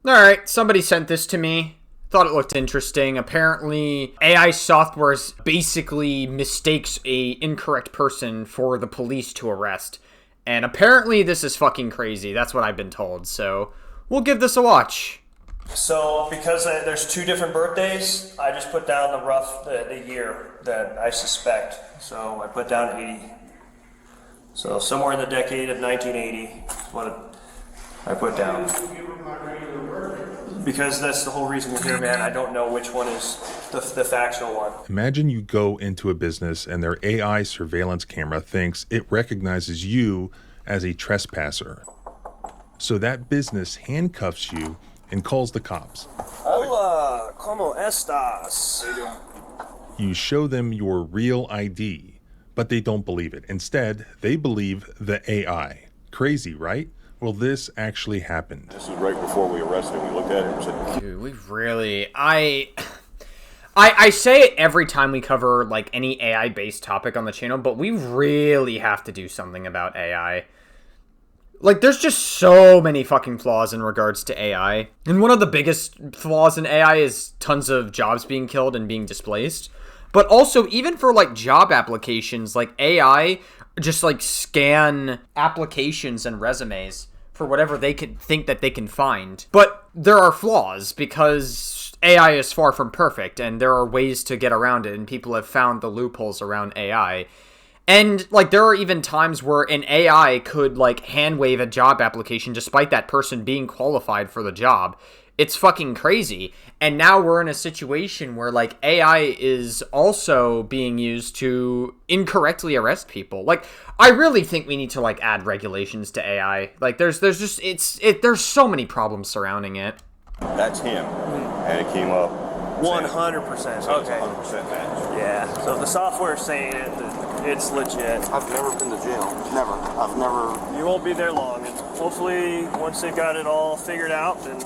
Alright, somebody sent this to me. Thought it looked interesting. Apparently, AI software basically mistakes a incorrect person for the police to arrest. And apparently this is fucking crazy. That's what I've been told. So, we'll give this a watch. So, because there's two different birthdays, I just put down the year that I suspect. So, I put down 80. So, somewhere in the decade of 1980 is what I put down. Because that's the whole reason we're here, man. I don't know which one is the factual one. Imagine you go into a business and their AI surveillance camera thinks it recognizes you as a trespasser. So that business handcuffs you and calls the cops. Hola, ¿cómo estás? You show them your real ID, but they don't believe it. Instead, they believe the AI. Crazy, right? Well, this actually happened. This is right before we arrested him. We looked at him and said, Dude, we really... I say it every time we cover, like, any AI-based topic on the channel, but we really have to do something about AI. Like, there's just so many fucking flaws in regards to AI. And one of the biggest flaws in AI is tons of jobs being killed and being displaced. But also, even for, like, job applications, like, AI just, like, scan applications and resumes for whatever they could think that they can find. But there are flaws because AI is far from perfect, and there are ways to get around it, and people have found the loopholes around AI. And, like, there are even times where an AI could, like, hand-wave a job application despite that person being qualified for the job. It's fucking crazy. And now we're in a situation where, like, AI is also being used to incorrectly arrest people. Like, I really think we need to, like, add regulations to AI. Like, there's there's so many problems surrounding it. that's him. And it came up. 100%. Okay. 100% match. Yeah. So if the software's saying it, it's legit. I've never been to jail. Never. I've never. You won't be there long, and hopefully, once they've got it all figured out, then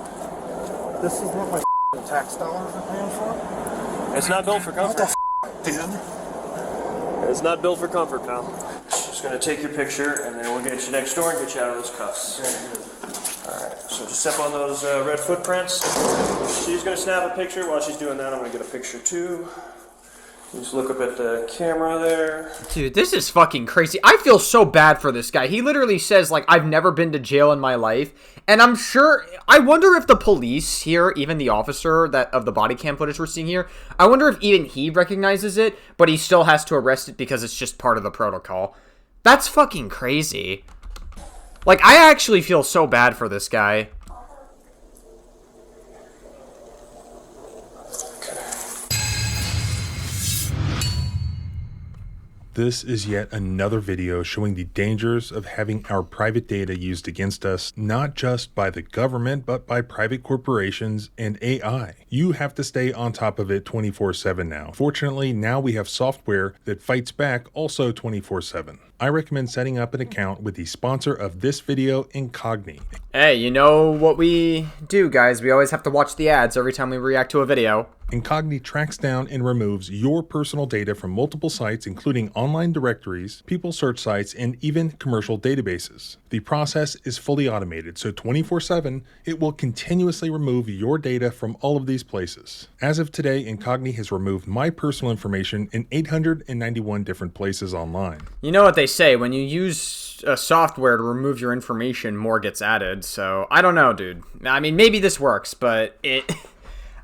This is what my tax dollars are paying for? it's not built for comfort. Dude. It's not built for comfort, pal. Just gonna take your picture, and then we'll get you next door and get you out of those cuffs. Alright, so just step on those red footprints. She's gonna snap a picture. While she's doing that, I'm gonna get a picture too. Just look up at the camera there. Dude, this is fucking crazy. I feel so bad for this guy. He literally says, like, I've never been to jail in my life. And I'm sure... I wonder if the police here, even the officer that of the body cam footage we're seeing here, I wonder if even he recognizes it, but he still has to arrest it because it's just part of the protocol. That's fucking crazy. Like, I actually feel so bad for this guy. This is yet another video showing the dangers of having our private data used against us, not just by the government, but by private corporations and AI. You have to stay on top of it 24/7 now. Fortunately, now we have software that fights back also 24/7. I recommend setting up an account with the sponsor of this video, Incogni. Hey, you know what we do, guys? We always have to watch the ads every time we react to a video. Incogni tracks down and removes your personal data from multiple sites, including online directories, people search sites, and even commercial databases. The process is fully automated, so 24/7, it will continuously remove your data from all of these places. As of today, Incogni has removed my personal information in 891 different places online. You know what they say, when you use a software to remove your information, more gets added, so I don't know, dude. I mean, maybe this works, but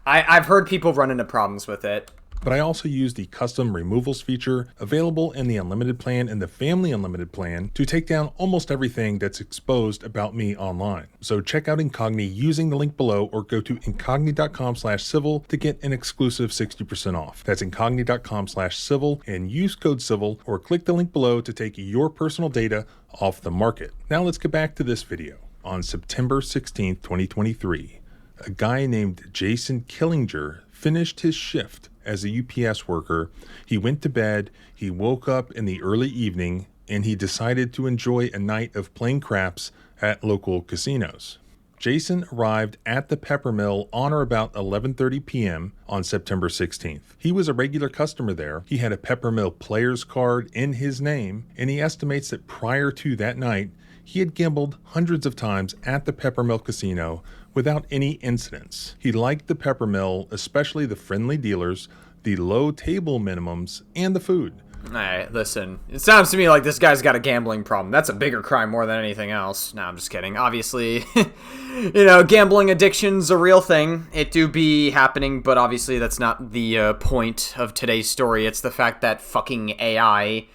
I've heard people run into problems with it. But I also use the custom removals feature available in the unlimited plan and the family unlimited plan to take down almost everything that's exposed about me online. So check out Incogni using the link below or go to incogni.com/civil to get an exclusive 60% off. That's incogni.com/civil and use code civil or click the link below to take your personal data off the market. Now let's get back to this video. On September 16th, 2023, a guy named Jason Killinger finished his shift as a UPS worker. He went to bed, he woke up in the early evening, and he decided to enjoy a night of playing craps at local casinos. Jason arrived at the Peppermill on or about 11:30 p.m. on September 16th. He was a regular customer there. He had a Peppermill player's card in his name, and he estimates that prior to that night, he had gambled hundreds of times at the Peppermill Casino without any incidents. He liked the pepper mill, especially the friendly dealers, the low table minimums, and the food. Alright, listen. It sounds to me like this guy's got a gambling problem. That's a bigger crime more than anything else. No, I'm just kidding. Obviously, gambling addiction's a real thing. It do be happening, but obviously that's not the point of today's story. It's the fact that fucking AI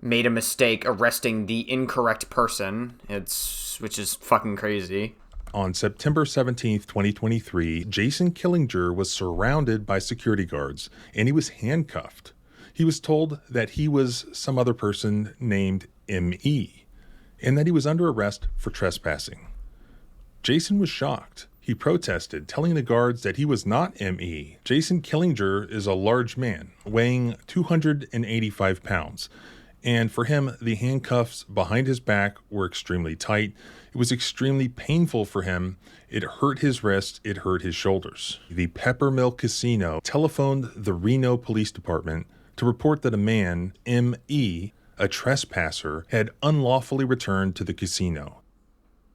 made a mistake arresting the incorrect person. Which is fucking crazy. On September 17th, 2023, Jason Killinger was surrounded by security guards, and he was handcuffed. He was told that he was some other person named M.E., and that he was under arrest for trespassing. Jason was shocked. He protested, telling the guards that he was not M.E. Jason Killinger is a large man, weighing 285 pounds. And for him, the handcuffs behind his back were extremely tight. It was extremely painful for him. It hurt his wrist. It hurt his shoulders. The Peppermill Casino telephoned the Reno Police Department to report that a man, M.E., a trespasser, had unlawfully returned to the casino.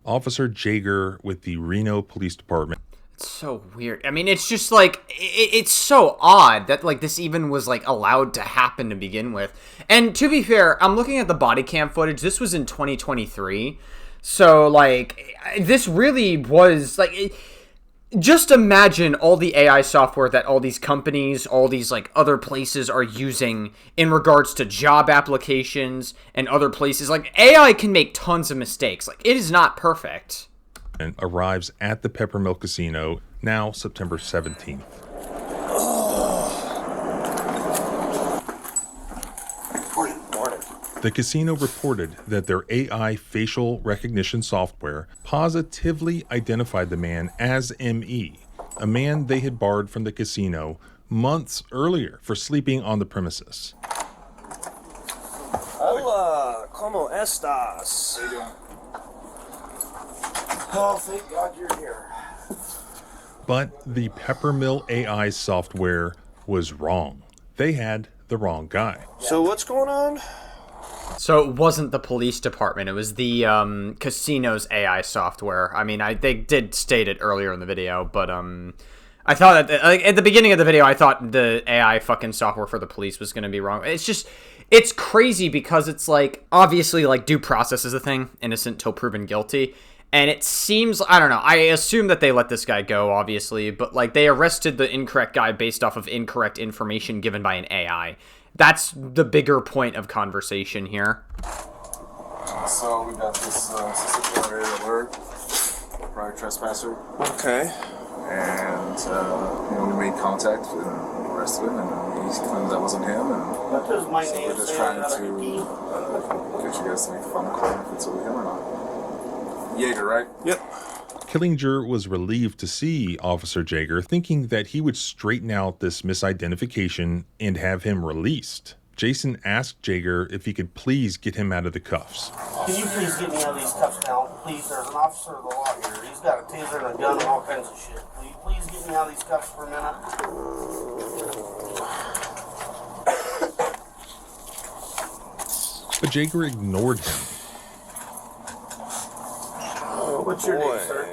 Officer Jaeger with the Reno Police Department. It's so weird. I mean, it's just like, it's so odd that like this even was like allowed to happen to begin with. And to be fair, I'm looking at the body cam footage. This was in 2023. So like, this really was like, just imagine all the AI software that all these companies, all these like other places are using in regards to job applications and other places. Like AI can make tons of mistakes. Like it is not perfect. Arrives at the Peppermill Casino, now September 17th. Morning. The casino reported that their AI facial recognition software positively identified the man as M.E., a man they had barred from the casino months earlier for sleeping on the premises. Hola, ¿cómo estás? How you doing? Oh, thank God you're here. But the Peppermill AI software was wrong. They had the wrong guy. So what's going on? So it wasn't the police department. It was the casino's AI software. I mean, they did state it earlier in the video, but I thought that like, at the beginning of the video, I thought the AI fucking software for the police was going to be wrong. It's crazy because it's like, obviously, like, due process is a thing. Innocent till proven guilty. And it seems, I don't know, I assume that they let this guy go, obviously, but, like, they arrested the incorrect guy based off of incorrect information given by an AI. That's the bigger point of conversation here. So we got this disciplinary alert, prior trespasser, Okay. and we made contact and arrested him, and he claims that wasn't him, and What does my so name we're just say trying on to the get you guys to make the final call if it's with him or not. Jaeger, right? Yep. Killinger was relieved to see Officer Jaeger, thinking that he would straighten out this misidentification and have him released. Jason asked Jaeger if he could please get him out of the cuffs. Can you please get me out of these cuffs now? Please, there's an officer of the law here. He's got a taser and a gun and all kinds of shit. Will you please get me out of these cuffs for a minute? But Jaeger ignored him. What's your name, sir?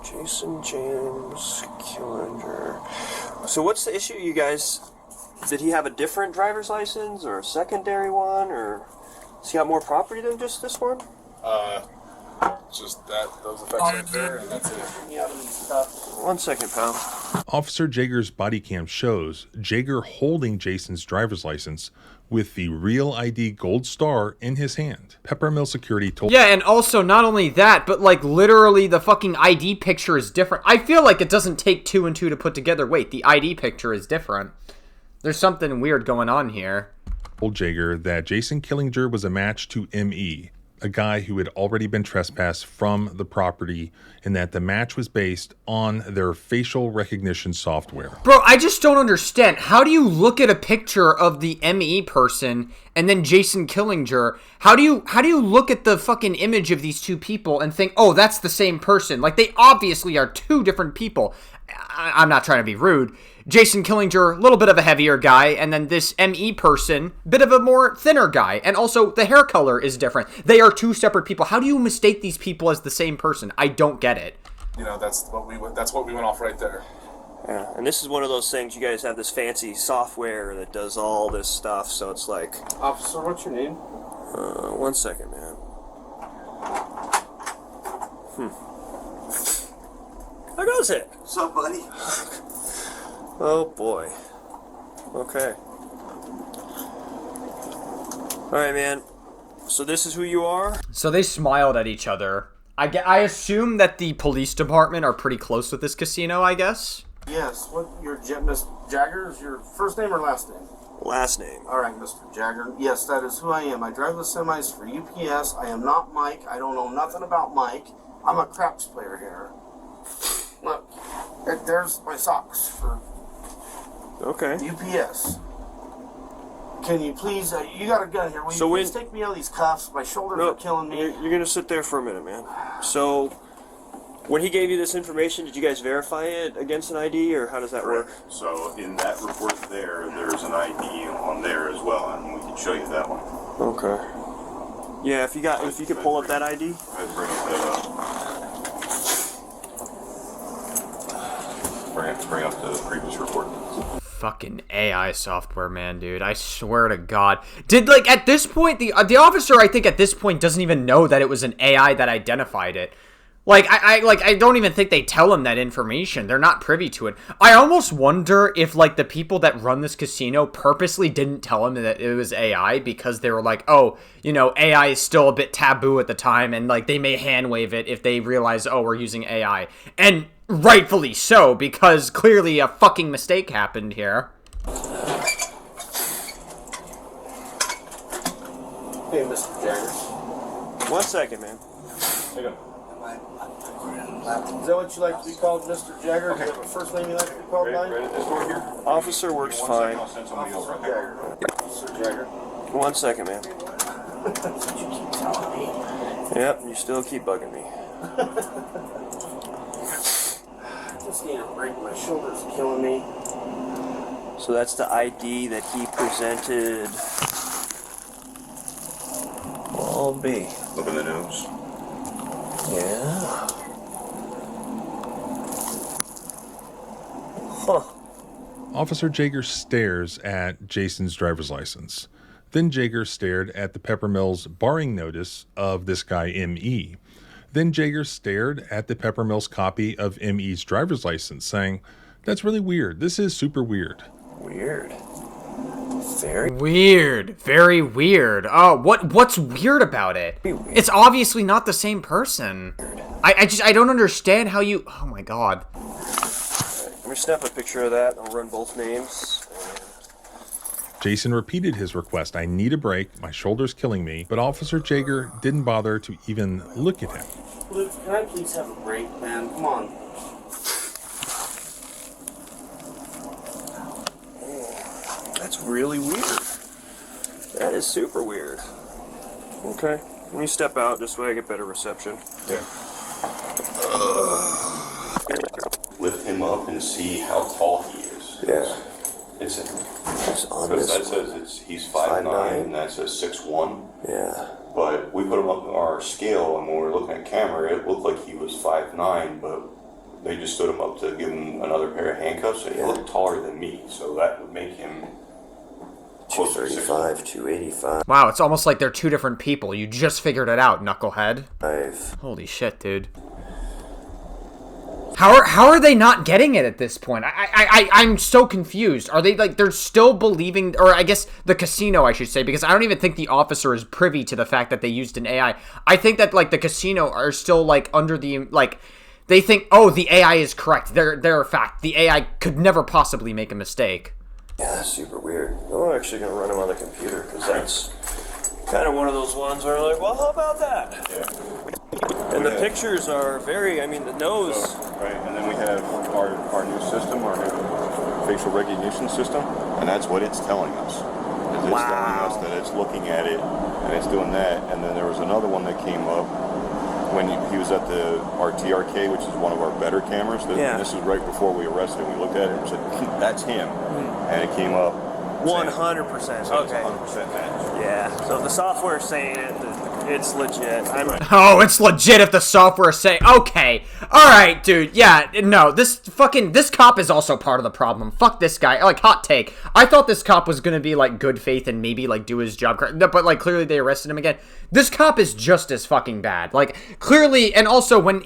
Jason James Killinger. So what's the issue, you guys? Did he have a different driver's license or a secondary one, or does he have more property than just this one? Just that, those effects right there, and that's it. Get me out of these cuffs. 1 second, pal. Officer Jaeger's body cam shows Jaeger holding Jason's driver's license with the Real ID gold star in his hand. Peppermill security told... Yeah, and also not only that, but like literally the fucking ID picture is different. I feel like it doesn't take 2 and 2 to put together. Wait, the ID picture is different. There's something weird going on here. Told Jaeger that Jason Killinger was a match to M.E., a guy who had already been trespassed from the property, and that the match was based on their facial recognition software. Bro, I just don't understand. How do you look at a picture of the ME person and then Jason Killinger? How do you look at the fucking image of these two people and think, oh, that's the same person? Like, they obviously are two different people. I'm not trying to be rude. Jason Killinger, a little bit of a heavier guy, and then this ME person, bit of a more thinner guy. And also, the hair color is different. They are two separate people. How do you mistake these people as the same person? I don't get it. that's what we went off right there. Yeah, and this is one of those things. You guys have this fancy software that does all this stuff, so it's like. Officer, what's your name? 1 second, man. How goes it? What's up, buddy? Oh boy. Okay. Alright, man. So this is who you are? So they smiled at each other. I assume that the police department are pretty close with this casino, I guess? Yes. What, Miss Jagger? Is your first name or last name? Last name. All right, Mr. Jagger. Yes, that is who I am. I drive the semis for UPS. I am not Mike. I don't know nothing about Mike. I'm a craps player here. Look, there's my socks for Okay. UPS. Can you please, you got a gun here. Will you please take me out of these cuffs? My shoulders are killing me. You're going to sit there for a minute, man. So, when he gave you this information, did you guys verify it against an ID, or how does that work? So in that report there's an ID on there as well, and we can show you that one. Okay. Yeah, if you could pull up that ID. I'd bring up the previous report. Fucking AI software, man, dude. I swear to God. At this point, the officer, I think at this point doesn't even know that it was an AI that identified it. I don't even think they tell him that information. They're not privy to it. I almost wonder if, the people that run this casino purposely didn't tell him that it was AI because they were like, oh, AI is still a bit taboo at the time, and, they may hand wave it if they realize, oh, we're using AI. And rightfully so, because clearly a fucking mistake happened here. Hey, Mr. Jagger. 1 second, man. Is that what you like to be called, Mr. Jagger? Do you have a first name you like to be called by? Right at this door here. Officer works fine. I'll send somebody over. Jagger. Mr. Jagger. 1 second, man. That's what you keep telling me. Yep, you still keep bugging me. I just need a break. My shoulders are killing me. So that's the ID that he presented. All B. Look in the news. Yeah. Huh. Officer Jaeger stares at Jason's driver's license. Then Jaeger stared at the Peppermills barring notice of this guy M.E. Then Jaeger stared at the Peppermills copy of M.E.'s driver's license, saying, "That's really weird. This is super weird." Weird. Very weird. Very weird. Oh, what's weird about it? It's obviously not the same person. I don't understand how you... Oh my God. Let me snap a picture of that. I'll run both names. Jason repeated his request. "I need a break. My shoulder's killing me." But Officer Jaeger didn't bother to even look at him. Luke, can I please have a break, man? Come on. That's really weird. That is super weird. Okay. Let me step out. This way I get better reception. Yeah. Lift him up and see how tall he is. Yeah. It's on because this that says he's 5'9", and that says 6'1". Yeah. But we put him up on our scale, and when we were looking at camera, it looked like he was 5'9", but they just stood him up to give him another pair of handcuffs, and he looked taller than me, so that would make him 235, 285. Wow, it's almost like they're two different people. You just figured it out, knucklehead. 5. Holy shit, dude. How are they not getting it at this point? I'm so confused. Are they they're still believing, or I guess the casino, I should say, because I don't even think the officer is privy to the fact that they used an AI. I think that the casino are still under the they think, oh, the AI is correct. They're a fact. The AI could never possibly make a mistake. Yeah, that's super weird. I'm actually gonna run him on the computer because that's kind of one of those ones where I'm like, well, how about that? Yeah. And the pictures are very, the nose. Right, and then we have our new system, our new facial recognition system, and that's what it's telling us. It's telling us that it's looking at it, and it's doing that, and then there was another one that came up when he was at our TRK, which is one of our better cameras. Yeah. This is right before we arrested him. We looked at it and said, "That's him," and it came up 100%. So Okay. it's 100% match. Yeah. So if the software is saying it, the It's legit. Oh, it's legit if the software say, okay, alright, dude, yeah, no, this cop is also part of the problem. Fuck this guy. Like, hot take. I thought this cop was gonna be, like, good faith and maybe, like, do his job, but, like, clearly they arrested him again. This cop is just as fucking bad. Like, clearly, and also, when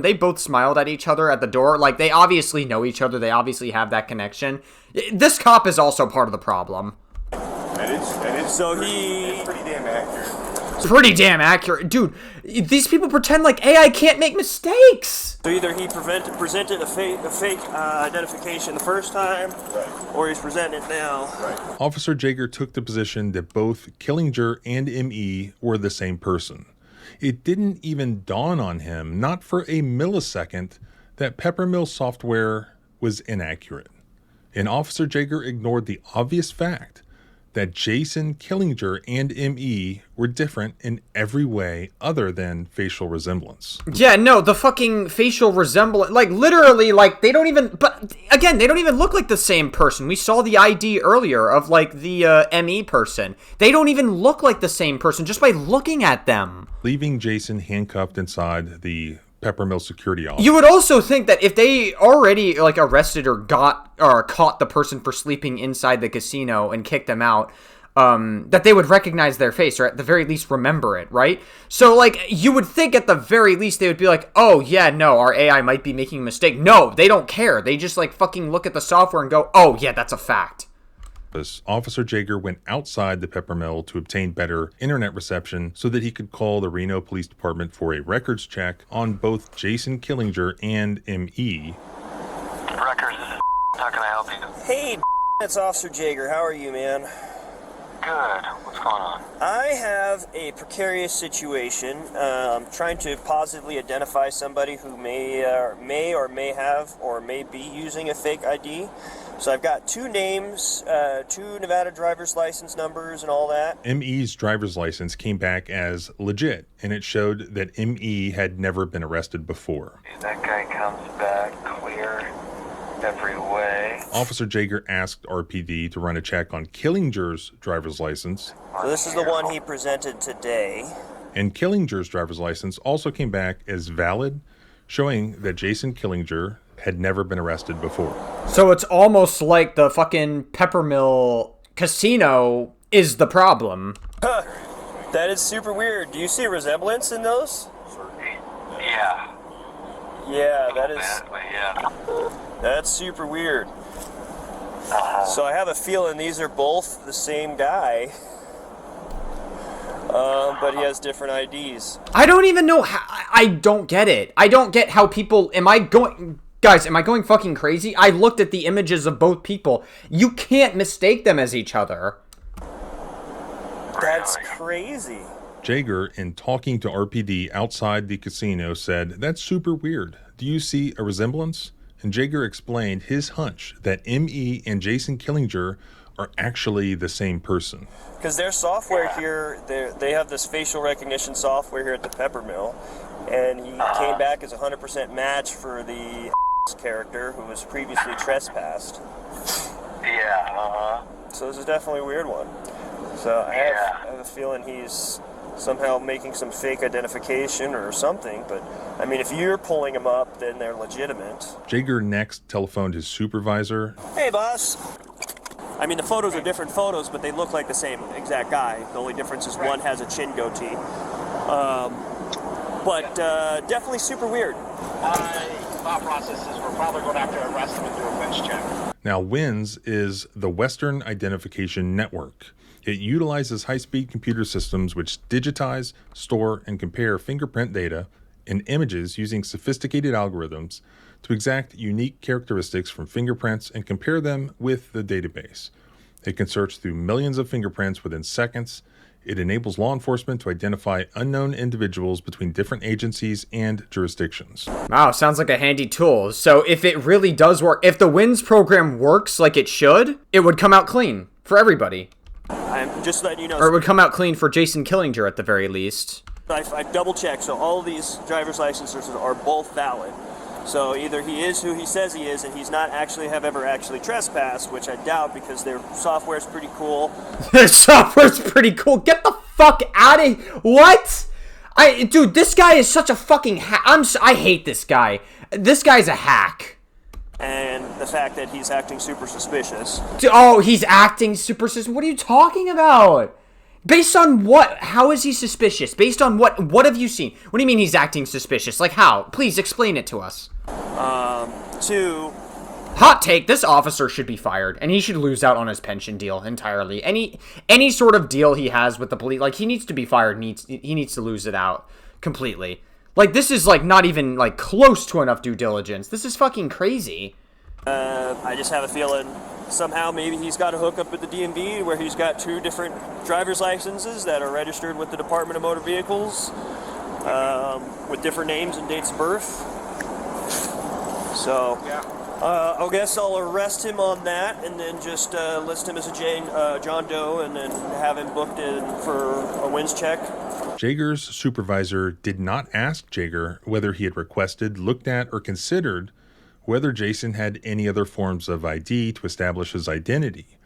they both smiled at each other at the door, like, they obviously know each other, they obviously have that connection. This cop is also part of the problem. And it's pretty damn accurate. Pretty damn accurate. Dude, these people pretend like AI can't make mistakes. So either he presented a fake identification the first time, right, or he's presenting it now. Right. Officer Jaeger took the position that both Killinger and ME were the same person. It didn't even dawn on him, not for a millisecond, that Peppermill software was inaccurate. And Officer Jaeger ignored the obvious fact that Jason Killinger and ME were different in every way other than facial resemblance. Yeah, no, the fucking facial resemblance, like, literally, like, they don't even look like the same person. We saw the ID earlier of, like, the ME person. They don't even look like the same person just by looking at them. Leaving Jason handcuffed inside the Peppermill security office. You would also think that if they already, like, arrested or caught the person for sleeping inside the casino and kicked them out, that they would recognize their face, or at the very least remember it, right? So, like, you would think at the very least they would be like, oh, yeah, no, our AI might be making a mistake. No, they don't care. They just, like, fucking look at the software and go, oh, yeah, that's a fact. Officer Jaeger went outside the Peppermill to obtain better internet reception so that he could call the Reno Police Department for a records check on both Jason Killinger and ME. Records, this is how can I help you? Hey, it's Officer Jaeger. How are you, man? Good. What's going on? I have a precarious situation. I'm trying to positively identify somebody who may have or may be using a fake ID. So I've got 2 names, 2 Nevada driver's license numbers and all that. ME's driver's license came back as legit, and it showed that ME had never been arrested before. That guy comes back clear every way. Officer Jaeger asked RPD to run a check on Killinger's driver's license. So this is the one he presented today. And Killinger's driver's license also came back as valid, showing that Jason Killinger had never been arrested before. So it's almost like the fucking Peppermill casino is the problem. Huh. That is super weird. Do you see a resemblance in those? Yeah. Yeah, that is... Yeah. That's super weird. So I have a feeling these are both the same guy. But he has different IDs. I don't even know how... I don't get it. I don't get how people... Guys, am I going fucking crazy? I looked at the images of both people. You can't mistake them as each other. That's crazy. Jaeger, in talking to RPD outside the casino, said, "That's super weird. Do you see a resemblance?" And Jaeger explained his hunch that ME and Jason Killinger are actually the same person. Because their software here, they have this facial recognition software here at the Peppermill, and he came back as a 100% match for the character who was previously trespassed. Yeah, So this is definitely a weird one. So I have a feeling he's somehow making some fake identification or something, but I mean, if you're pulling them up, then they're legitimate. Jaeger next telephoned his supervisor. Hey, boss. I mean, the photos are different photos, but they look like the same exact guy. The only difference is one has a chin goatee. But definitely super weird. Thought process is we're probably going to have to arrest him and do a winch check. Now, WINS is the Western Identification Network. It utilizes high-speed computer systems which digitize, store, and compare fingerprint data and images using sophisticated algorithms to exact unique characteristics from fingerprints and compare them with the database. It can search through millions of fingerprints within seconds. It enables law enforcement to identify unknown individuals between different agencies and jurisdictions. Wow, sounds like a handy tool. So if it really does work, if the WINS program works like it should, it would come out clean for everybody. I'm just letting you know. Or it would come out clean for Jason Killinger at the very least. I've double-checked, so all of these driver's licenses are both valid. So either he is who he says he is, and he's not ever actually trespassed, which I doubt because their software's pretty cool. Their software's pretty cool. Get the fuck out of here. What? Dude, this guy is such a fucking hack. I hate this guy. This guy's a hack. And the fact that he's acting super suspicious. Oh, he's acting super suspicious. What are you talking about? Based on what? How is he suspicious? Based on what? What have you seen? What do you mean he's acting suspicious? Like how? Please explain it to us. Hot take, this officer should be fired, and he should lose out on his pension deal entirely. Any sort of deal he has with the police, like, he needs to be fired, he needs to lose it out completely. Like, this is, like, not even, like, close to enough due diligence. This is fucking crazy. I just have a feeling somehow maybe he's got a hookup at the DMV where he's got 2 different driver's licenses that are registered with the Department of Motor Vehicles with different names and dates of birth. So, I guess I'll arrest him on that and then just list him as a John Doe and then have him booked in for a wins check. Jaeger's supervisor did not ask Jaeger whether he had requested, looked at, or considered whether Jason had any other forms of ID to establish his identity.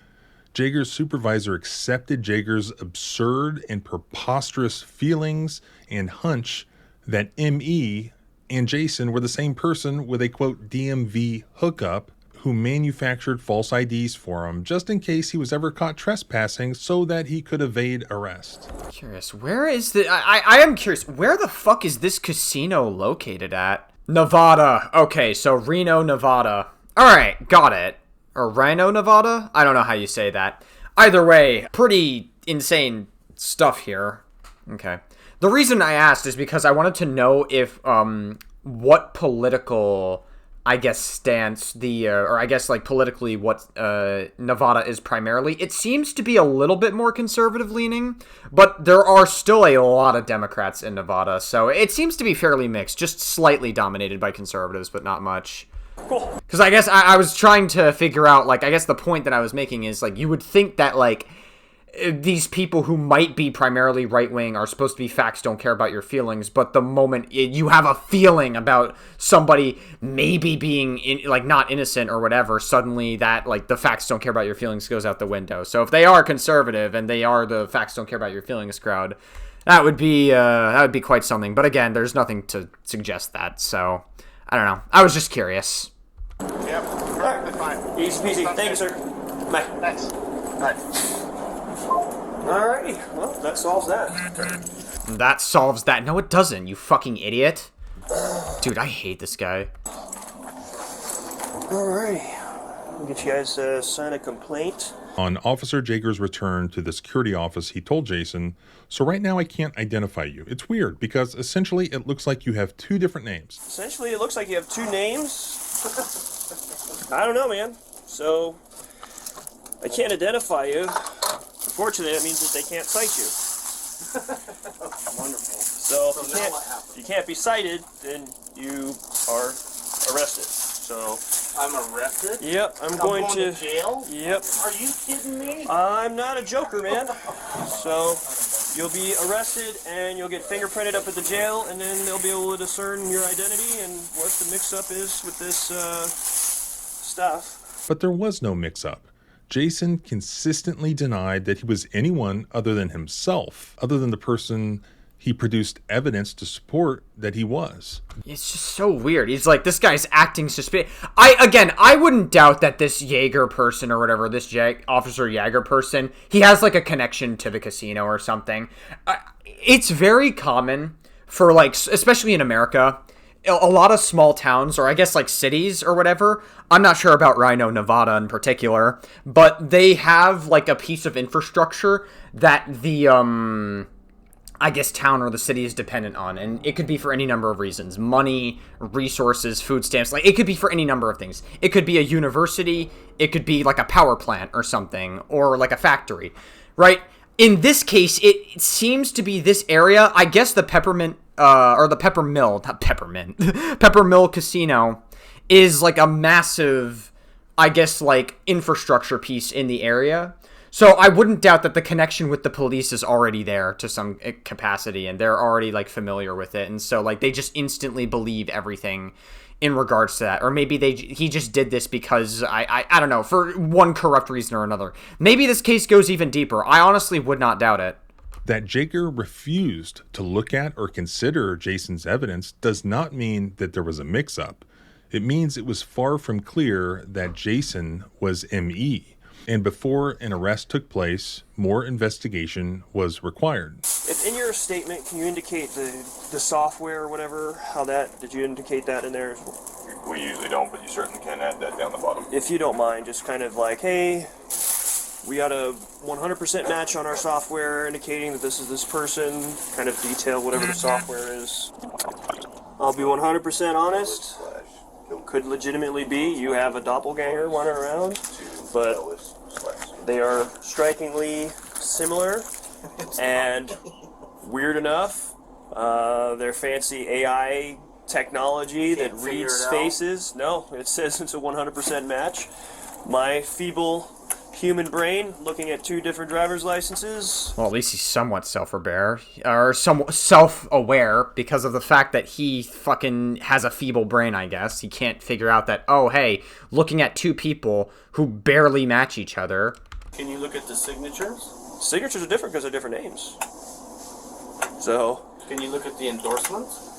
Jaeger's supervisor accepted Jaeger's absurd and preposterous feelings and hunch that M.E. and Jason were the same person with a, quote, DMV hookup who manufactured false IDs for him just in case he was ever caught trespassing so that he could evade arrest. Curious, where is the... I am curious, where the fuck is this casino located at? Nevada. Okay, so Reno, Nevada. Alright, got it. Or Reno, Nevada? I don't know how you say that. Either way, pretty insane stuff here. Okay. The reason I asked is because I wanted to know if, what political, I guess, stance or I guess, like, politically what, Nevada is primarily. It seems to be a little bit more conservative leaning, but there are still a lot of Democrats in Nevada, so it seems to be fairly mixed, just slightly dominated by conservatives, but not much. Cool. Because I guess I was trying to figure out, like, I guess the point that I was making is, like, you would think that, like, these people who might be primarily right-wing are supposed to be facts don't care about your feelings, but the moment you have a feeling about somebody maybe being, like, not innocent or whatever, suddenly that, like, the facts don't care about your feelings goes out the window. So if they are conservative and they are the facts don't care about your feelings crowd, that would be quite something. But again, there's nothing to suggest that, so I don't know. I was just curious. Yep, perfectly fine. Easy peasy. Thank you, sir. Bye. Thanks. Bye. Alrighty, well, that solves that. That solves that. No, it doesn't, you fucking idiot. Dude, I hate this guy. Alrighty. We'll get you guys sign a complaint. On Officer Jaeger's return to the security office, he told Jason, "So right now I can't identify you. It's weird because essentially it looks like you have 2 different names." Essentially, it looks like you have 2 names. I don't know, man. So, I can't identify you. Unfortunately, that means that they can't cite you. Wonderful. So if you can't be cited, then you are arrested. So I'm arrested? Yep, I'm going to jail? Yep. Are you kidding me? I'm not a joker, man. So you'll be arrested and you'll get fingerprinted up at the jail, and then they'll be able to discern your identity and what the mix-up is with this stuff. But there was no mix-up. Jason consistently denied that he was anyone other than himself, other than the person he produced evidence to support that he was. It's just so weird. He's like, this guy's acting suspicious. I wouldn't doubt that this Jaeger person or whatever, this Officer Jaeger person, he has like a connection to the casino or something. It's very common for, like, especially in America, a lot of small towns, or I guess like cities or whatever, I'm not sure about Reno, Nevada in particular, but they have like a piece of infrastructure that the, I guess, town or the city is dependent on, and it could be for any number of reasons. Money, resources, food stamps, like, it could be for any number of things. It could be a university, it could be like a power plant or something, or like a factory, right? In this case, it seems to be this area, I guess the Peppermill Casino is like a massive, I guess, like, infrastructure piece in the area. So I wouldn't doubt that the connection with the police is already there to some capacity, and they're already, like, familiar with it. And so, like, they just instantly believe everything in regards to that. Or maybe he just did this because, I don't know, for one corrupt reason or another. Maybe this case goes even deeper. I honestly would not doubt it. That Jaeger refused to look at or consider Jason's evidence does not mean that there was a mix-up. It means it was far from clear that Jason was ME, and before an arrest took place, more investigation was required. If in your statement, can you indicate the software or whatever? Did you indicate that in there? We usually don't, but you certainly can add that down the bottom. If you don't mind, just kind of like, hey, we got a 100% match on our software indicating that this is this person, kind of detail whatever the software is. I'll be 100% honest. Could legitimately be you have a doppelganger running around, but they are strikingly similar and weird enough. Their fancy AI technology that reads faces. No, it says it's a 100% match. My feeble human brain looking at two different driver's licenses. Well, at least he's somewhat self-aware, or somewhat self-aware, because of the fact that he fucking has a feeble brain, I guess. He can't figure out that, oh, hey, looking at two people who barely match each other. Can you look at the signatures? Signatures are different because they're different names. So, Can you look at the endorsements?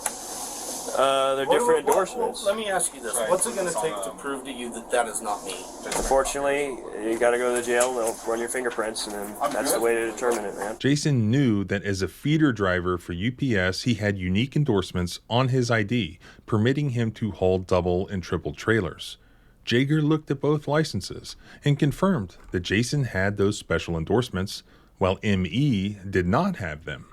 they're different endorsements. Let me ask you this. What's it going to take to prove to you that that is not me? Unfortunately, you got to go to the jail, they'll run your fingerprints, and then that's the way to determine it, man. Jason knew that as a feeder driver for UPS, he had unique endorsements on his ID, permitting him to haul double and triple trailers. Jaeger looked at both licenses and confirmed that Jason had those special endorsements, while ME did not have them.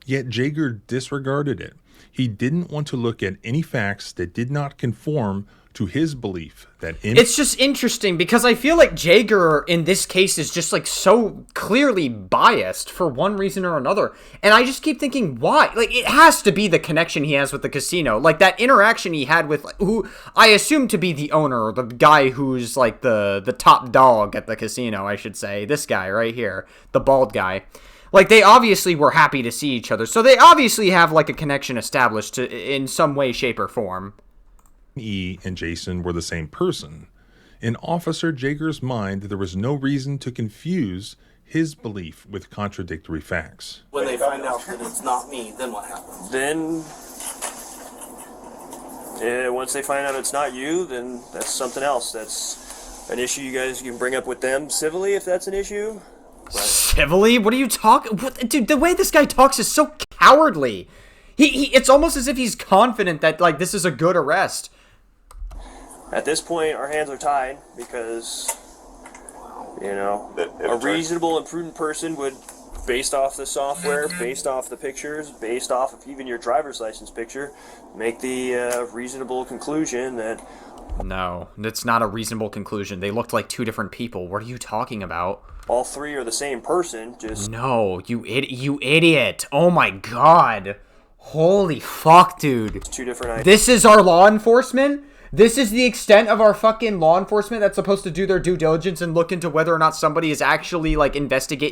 Yet Jaeger disregarded it. He didn't want to look at any facts that did not conform to his belief that It's just interesting because I feel like Jaeger in this case is just like so clearly biased for one reason or another. And I just keep thinking, why? Like, it has to be the connection he has with the casino. Like, that interaction he had with, who I assume to be the owner, the guy who's like the top dog at the casino, I should say. This guy right here, the bald guy. Like, they obviously were happy to see each other. So they obviously have, like, a connection established in some way, shape, or form. E and Jason were the same person. In Officer Jaeger's mind, there was no reason to confuse his belief with contradictory facts. When they find out that it's not me, then what happens? Then, once they find out it's not you, then that's something else. That's an issue you guys can bring up with them civilly if that's an issue. Civilly? What are you talking? Dude, the way this guy talks is so cowardly. It's almost as if he's confident that, like, this is a good arrest. At this point, our hands are tied because, you know, a reasonable and prudent person would, based off the software, based off the pictures, based off of even your driver's license picture, make the reasonable conclusion that... No, that's not a reasonable conclusion. They looked like two different people. What are you talking about? All three are the same person, just... No, you idiot. Oh my god. Holy fuck, dude. Two different ideas. This is our law enforcement? This is the extent of our fucking law enforcement that's supposed to do their due diligence and look into whether or not somebody is actually, like,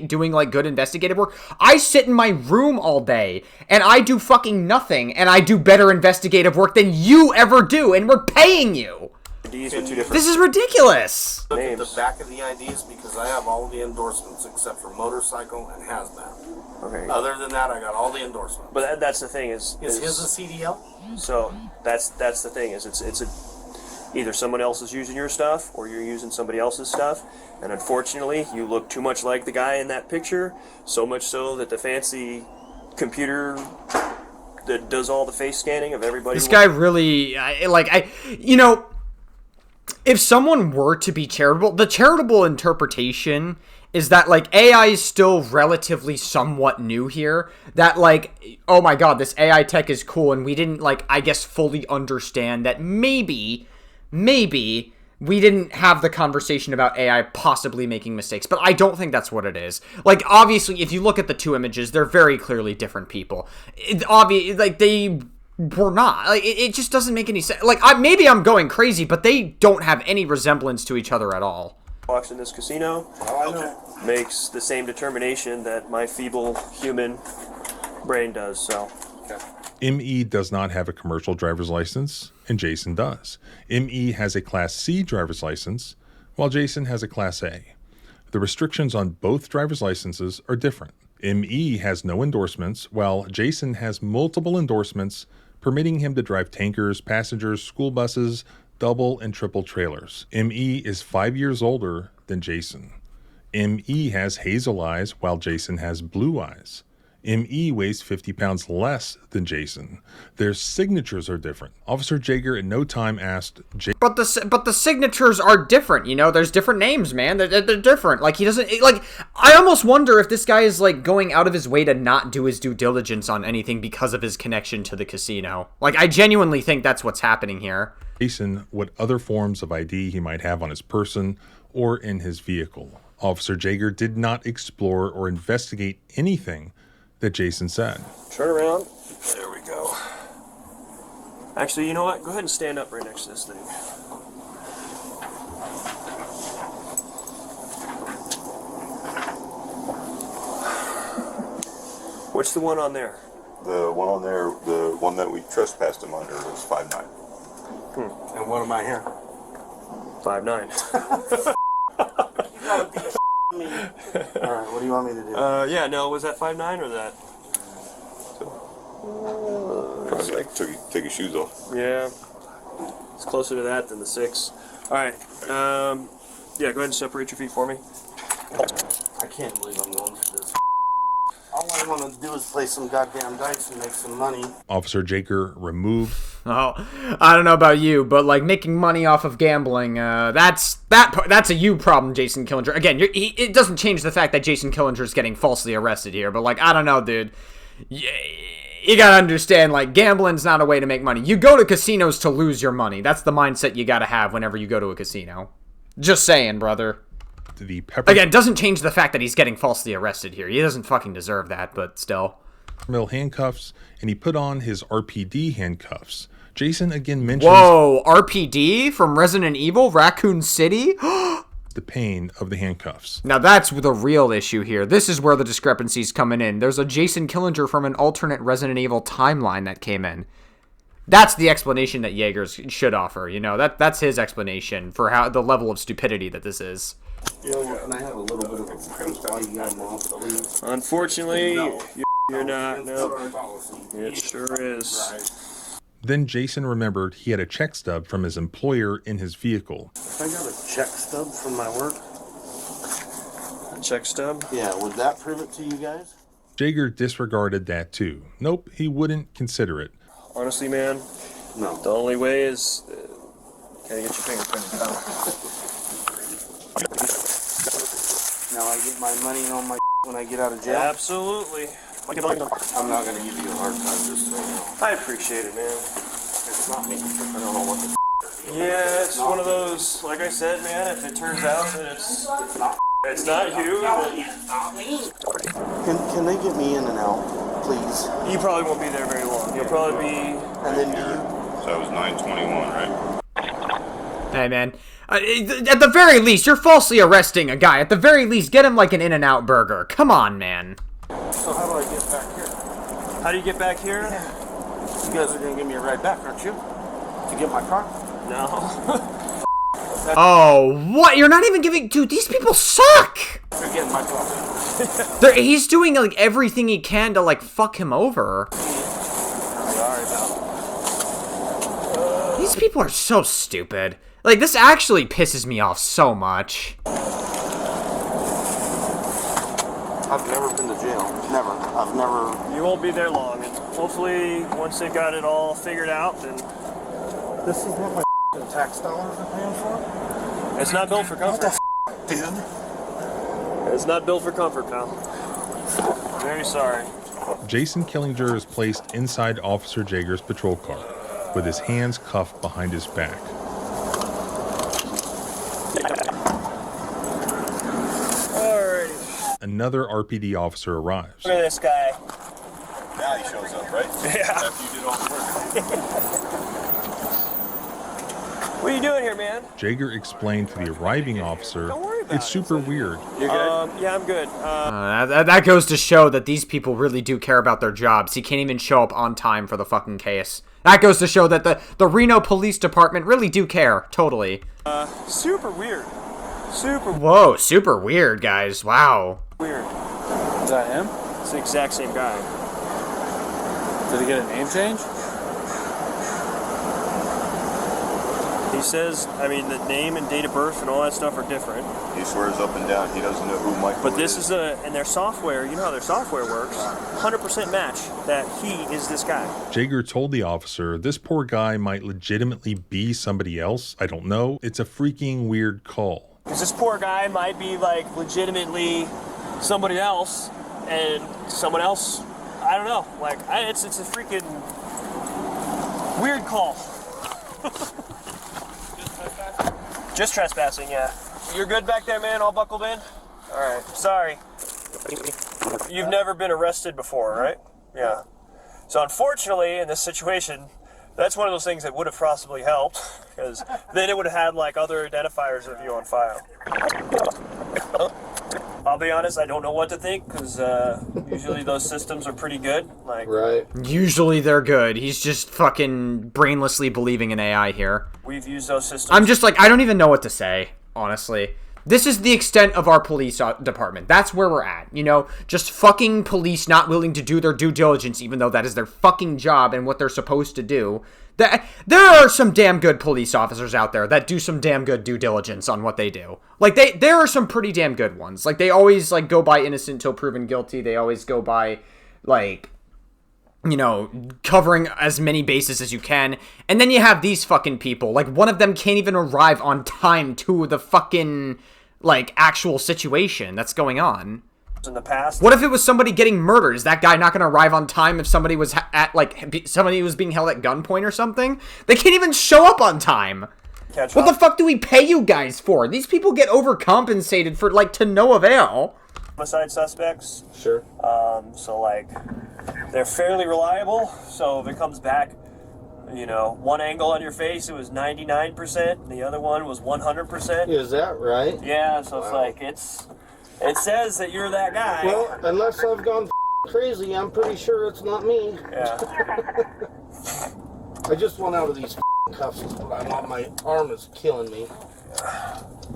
doing, like, good investigative work? I sit in my room all day, and I do fucking nothing, and I do better investigative work than you ever do, and we're paying you! This is ridiculous! Look at the back of the IDs because I have all the endorsements except for motorcycle and hazmat. Okay. Other than that, I got all the endorsements. But that's the thing is his a CDL? So that's the thing is it's either someone else is using your stuff or you're using somebody else's stuff, and unfortunately you look too much like the guy in that picture, so much so that the fancy computer that does all the face scanning of everybody. This guy really, you know, if someone were to be charitable, the charitable interpretation is that, like, AI is still relatively somewhat new here. That, like, oh my god, this AI tech is cool, and we didn't, like, I guess fully understand that maybe we didn't have the conversation about AI possibly making mistakes. But I don't think that's what it is. Like, obviously, if you look at the two images, they're very clearly different people. Like, they... were not. Like, it just doesn't make any sense. Like, maybe I'm going crazy, but they don't have any resemblance to each other at all. Walks in this casino, makes the same determination that my feeble human brain does, so. ME does not have a commercial driver's license, and Jason does. ME has a Class C driver's license, while Jason has a Class A. The restrictions on both driver's licenses are different. ME has no endorsements, while Jason has multiple endorsements, permitting him to drive tankers, passengers, school buses, double and triple trailers. ME is 5 years older than Jason. ME has hazel eyes, while Jason has blue eyes. ME weighs 50 pounds less than Jason. Their signatures are different. Officer Jaeger at no time asked But the signatures are different, you know? There's different names, man. They're different. Like, he doesn't... Like, I almost wonder if this guy is, like, going out of his way to not do his due diligence on anything because of his connection to the casino. Like, I genuinely think that's what's happening here. Jason what other forms of ID he might have on his person or in his vehicle. Officer Jaeger did not explore or investigate anything that Jason said. Turn around. There we go. Actually, you know what? Go ahead and stand up right next to this thing. What's the one on there? The one on there, the one that we trespassed him under was 5'9". And what am I here? 5'9". You gotta be me. Alright, what do you want me to do? Yeah, no, was that 5'9" or that? Probably like take your shoes off. Yeah. It's closer to that than the 6. Alright, yeah, go ahead and separate your feet for me. I can't believe I'm going through this. All I want to do is play some goddamn dice and make some money. Officer Jaeger removed. Oh, I don't know about you, but like making money off of gambling, that's a you problem, Jason Killinger. Again, it doesn't change the fact that Jason Killinger is getting falsely arrested here, but like, I don't know, dude. You gotta understand, like, gambling's not a way to make money. You go to casinos to lose your money. That's the mindset you gotta have whenever you go to a casino. Just saying, brother. The pepper Again, doesn't change the fact that he's getting falsely arrested here. He doesn't fucking deserve that, but still. mill handcuffs, and he put on his RPD handcuffs. Jason again mentions Whoa, RPD from Resident Evil, Raccoon City? the pain of the handcuffs. Now that's the real issue here. This is where the discrepancy's coming in. There's a Jason Killinger from an alternate Resident Evil timeline that came in. That's the explanation that Jaeger's should offer, you know? That's his explanation for how the level of stupidity that this is. Can I have a little bit of a while you got them off the leave? Unfortunately, No. you're not. No, Our policy. it sure is. Right. Then Jason remembered he had a check stub from his employer in his vehicle. If I got a check stub from my work, A check stub. yeah, would that prove it to you guys? Jaeger disregarded that too. Nope, he wouldn't consider it. Honestly, man, No. the only way is. Can I get your fingerprint? Now I get my money on my when I get out of jail. Absolutely. I'm not gonna give you a hard time just so you know. I appreciate it, man. It's not me. I don't know what the Yeah, it's one of those. Like I said, man. If it turns out that it's not you, then Can they get me in and out, please? you probably won't be there very long. You'll probably be. And then do you? So that was 921, right? Hey, man. At the very least, you're falsely arresting a guy. At the very least, get him like an In-N-Out burger. Come on, man. So how do I get back here? How do you get back here? You guys are gonna give me a ride back, aren't you? To get my car? No. Oh, what? You're not even giving... Dude, these people suck! You're getting my car. He's doing, like, everything he can to, like, fuck him over. Sorry about it. These people are so stupid. Like, this actually pisses me off so much. I've never been to jail. Never. I've never. You won't be there long, and hopefully, once they've got it all figured out, then This is what my tax dollars are paying for? it's not built for comfort. Dude. It's not built for comfort, pal. Very sorry. Jason Killinger is placed inside Officer Jaeger's patrol car, with his hands cuffed behind his back. Alrighty. Another RPD officer arrives. Look at this guy. Now he shows up, right? Yeah. After you did all the work. What are you doing here, man? Jaeger explained to the arriving officer, Don't worry about it's super weird. You good? Yeah, I'm good. That goes to show that these people really do care about their jobs. He can't even show up on time for the fucking case. That goes to show that the Reno Police Department really do care. Totally. Super weird. Super Whoa, super weird, guys. Wow. weird. Is that him? It's the exact same guy. Did he get a name change? He says, I mean, the name and date of birth and all that stuff are different. He swears up and down he doesn't know who Michael But this is and their software, you know how their software works, 100% match that he is this guy. Jaeger told the officer this poor guy might legitimately be somebody else. I don't know. It's a freaking weird call. Because this poor guy might be, like, legitimately somebody else, and someone else, I don't know. Like, it's a freaking weird call. Just trespassing, yeah. You're good back there, man? All buckled in? All right. Sorry. You've never been arrested before, right? Yeah. So unfortunately, in this situation, that's one of those things that would have possibly helped, because then it would have had, like, other identifiers of you on file. I'll be honest, I don't know what to think, because usually those systems are pretty good. Like, Right. Usually they're good. He's just fucking brainlessly believing in AI here. we've used those systems. I'm just like, I don't even know what to say, honestly. This is the extent of our police department. That's where we're at, you know? Just fucking police not willing to do their due diligence, even though that is their fucking job and what they're supposed to do. There are some damn good police officers out there that do some damn good due diligence on what they do. Like, there are some pretty damn good ones. Like, they always, like, go by innocent till proven guilty. They always go by, like, you know, covering as many bases as you can. And then you have these fucking people. Like, one of them can't even arrive on time to the fucking, like, actual situation that's going on. In the past. What if it was somebody getting murdered? Is that guy not going to arrive on time if somebody was somebody was being held at gunpoint or something? They can't even show up on time. What the fuck do we pay you guys for? These people get overcompensated for, like, to no avail. Homicide suspects. Sure. So, like, they're fairly reliable. So if it comes back, you know, one angle on your face, it was 99%. And the other one was 100%. Is that right? Yeah, so it's like, it says that you're that guy. Well, unless I've gone crazy, I'm pretty sure it's not me. Yeah. I just want out of these cuffs. My arm is killing me.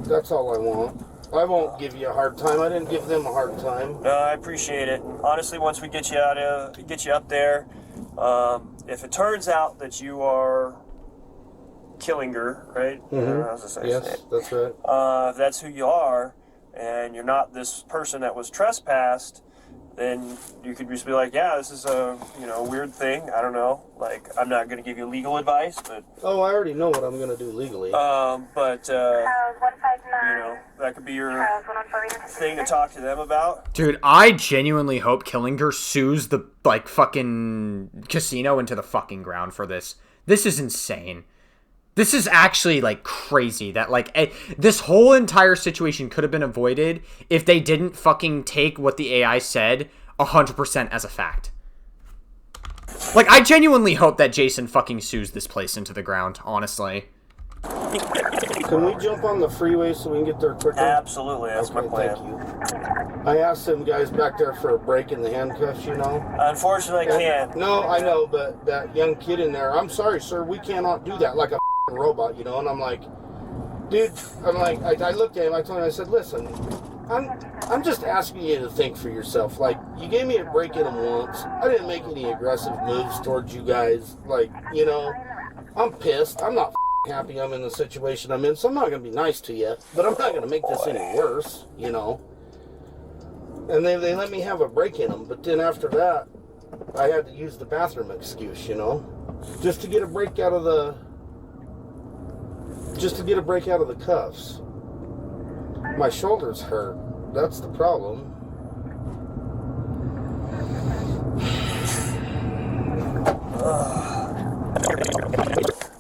That's all I want. I won't give you a hard time. I didn't give them a hard time. No, I appreciate it. Honestly, once we get you up there, if it turns out that you are Killinger, right? How's it say? Yes, that's right. If that's who you are, and you're not this person that was trespassed, then you could just be like, yeah, this is a, you know, weird thing. I don't know. Like, I'm not going to give you legal advice, but... Oh, I already know what I'm going to do legally. you know, that could be your thing to talk to them about. Dude, I genuinely hope Killinger sues the, like, fucking casino into the fucking ground for this. This is insane. This is actually, like, crazy that, like, this whole entire situation could have been avoided if they didn't fucking take what the AI said 100% as a fact. Like, I genuinely hope that Jason fucking sues this place into the ground, honestly. Can we jump on the freeway so we can get there quicker? Absolutely, that's my plan. Thank you. I asked them guys back there for a break in the handcuffs, you know. Unfortunately, I can't. No, I know, but that young kid in there, I'm sorry, sir, we cannot do that like a robot, you know. And I'm like, dude, I looked at him, I told him, I said, listen, I'm just asking you to think for yourself. Like, you gave me a break in them once. I didn't make any aggressive moves towards you guys. Like, you know, I'm pissed. I'm not happy I'm in the situation I'm in, so I'm not going to be nice to you, but I'm not going to make this any worse, you know. And they let me have a break in them, but then after that, I had to use the bathroom excuse, you know, just to get a break out of the cuffs. My shoulders hurt. That's the problem.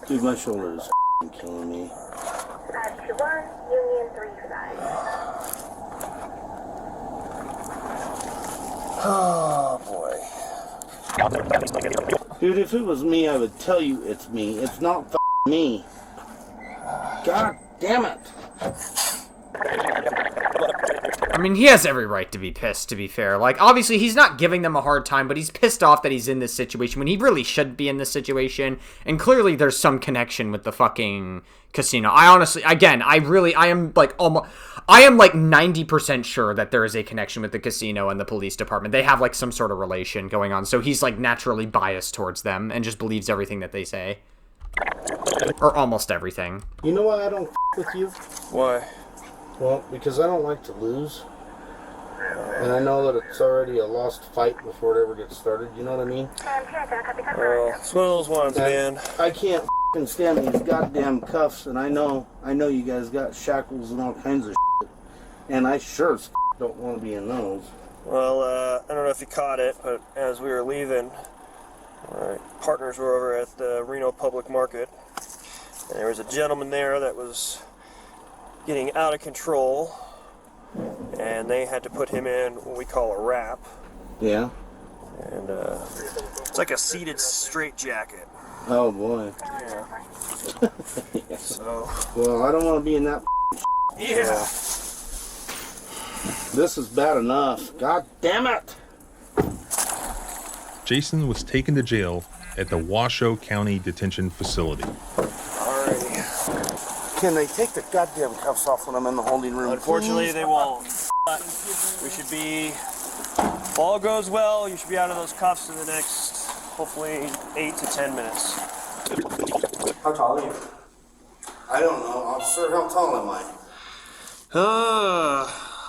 Dude, my shoulder is killing me. 21, Union 35. Oh, boy. Dude, if it was me, I would tell you it's me. It's not me. God damn it. I mean, he has every right to be pissed, to be fair. Like, obviously, he's not giving them a hard time, but he's pissed off that he's in this situation when he really shouldn't be in this situation. And clearly, there's some connection with the fucking casino. I honestly, again, I am, like, almost... I am like 90% sure that there is a connection with the casino and the police department. They have like some sort of relation going on. So he's like naturally biased towards them and just believes everything that they say. Or almost everything. You know why I don't with you? Why? Well, because I don't like to lose. And I know that it's already a lost fight before it ever gets started. You know what I mean? It's one of those ones, man. I can't stand these goddamn cuffs, and I know you guys got shackles and all kinds of shit. And I sure as don't want to be in those. Well, I don't know if you caught it, but as we were leaving, our partners were over at the Reno Public Market, and there was a gentleman there that was getting out of control, and they had to put him in what we call a wrap. Yeah. And it's like a seated straitjacket. Oh boy. Yeah. So. Well, I don't want to be in that. Yeah. This is bad enough. God damn it. Jason was taken to jail at the Washoe County Detention Facility. Alrighty. Can they take the goddamn cuffs off when I'm in the holding room? Unfortunately, they won't. But we should be, if all goes well, you should be out of those cuffs in the next, hopefully, 8 to 10 minutes. How tall are you? I don't know, officer. How tall am I?